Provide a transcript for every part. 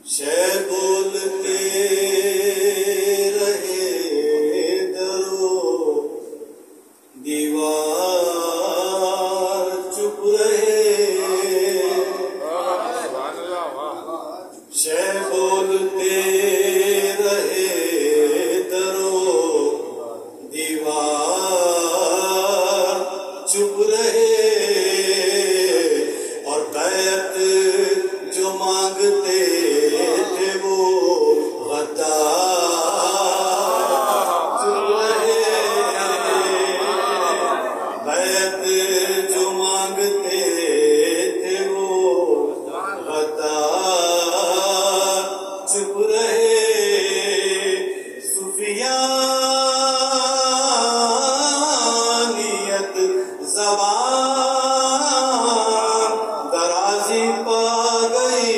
شے بولتے رہے درو دیوار چپ رہے، شے بولتے رہے درو دیوار چپ رہے، اور بیعت جو مانگتے تھے وہ غدار چپ رہے، بیعت جو مانگتے تھے وہ غدار چپ رہے، سفیانیت زبان درازی پا گئی،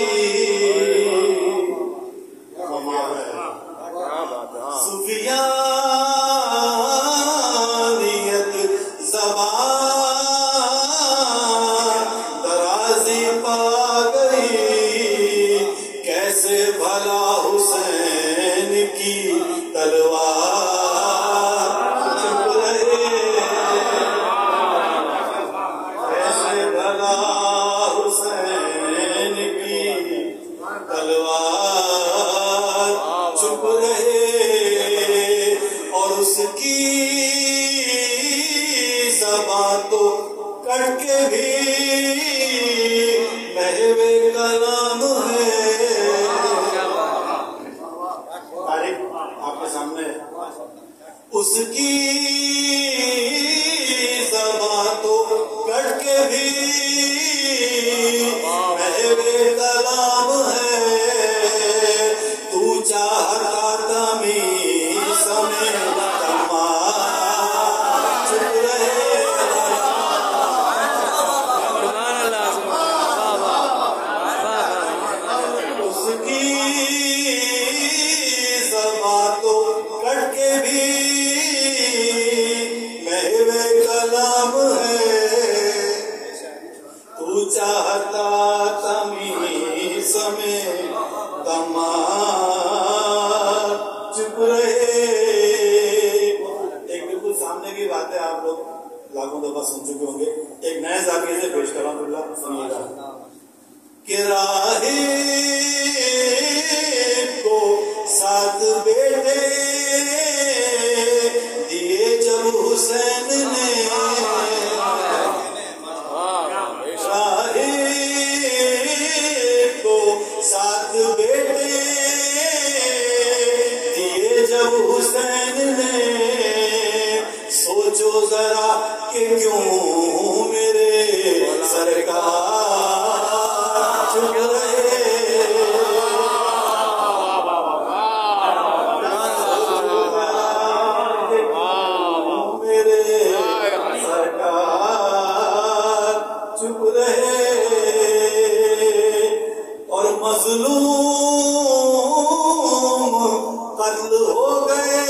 سفیانیت زبان درازی پا گئی، کیسے بھلا حسین کی تلوار چپ رہے، کیسے بھلا حسین کی تلوار چپ رہے، اور اس کی زبان تو کٹ کے بھی محو کلام ہے، تاریخ آپ کے سامنے ہے، اس کی زبان تو کٹ کے بھی محو کلام ہے، تو چاہتا تمیز میں تمام چپ رہے، اس کی زبان تو کٹ کے بھی محو کلام ہے، تو چاہتا تمیز میں تمام چپ رہے۔ ایک بالکل سامنے کی بات ہے، آپ لوگ لاکھوں دفعہ سن چکے ہوں گے، ایک نئے ذاکرے سے پیش کرا اللہ سنیے گا کہ راہب کو 7 بیٹے دیے جب حسین نے، راہب کو 7 بیٹے دیے جب حسین نے، سوچو ذرا کہ کیوں میرے سرکار چپ رہے، میرے سرکار چپ رہے، اور مظلوم قتل ہو گئے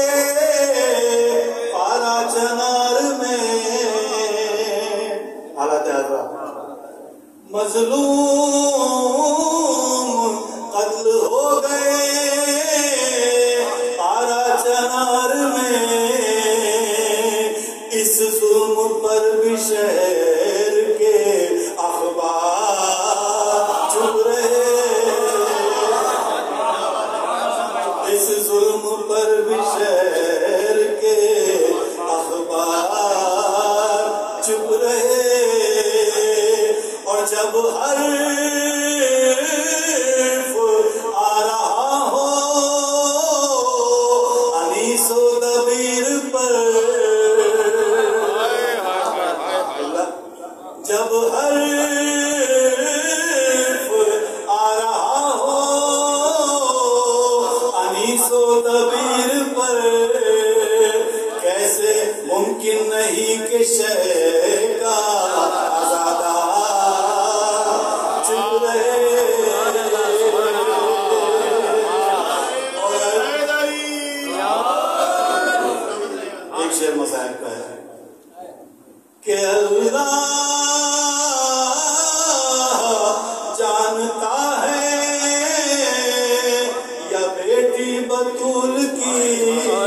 پارا چنار میں، حالات حضرات، مظلوم قتل ہو گئے پارا چنار میں، اس ظلم پر بھی شہر کے اخبار چپ رہے، اس ظلم پر بھی شہر کے اخبار چپ رہے، اور جب حرف آ رہا ہو انیس و دبیر پر، جب حرف آ رہا ہو انیس و دبیر پر، کیسے ممکن نہیں کہ شہر کا آزادار چپ رہے، ایک شعر مصائب کا ہے کہ اللہ جانتا ہے بطول کی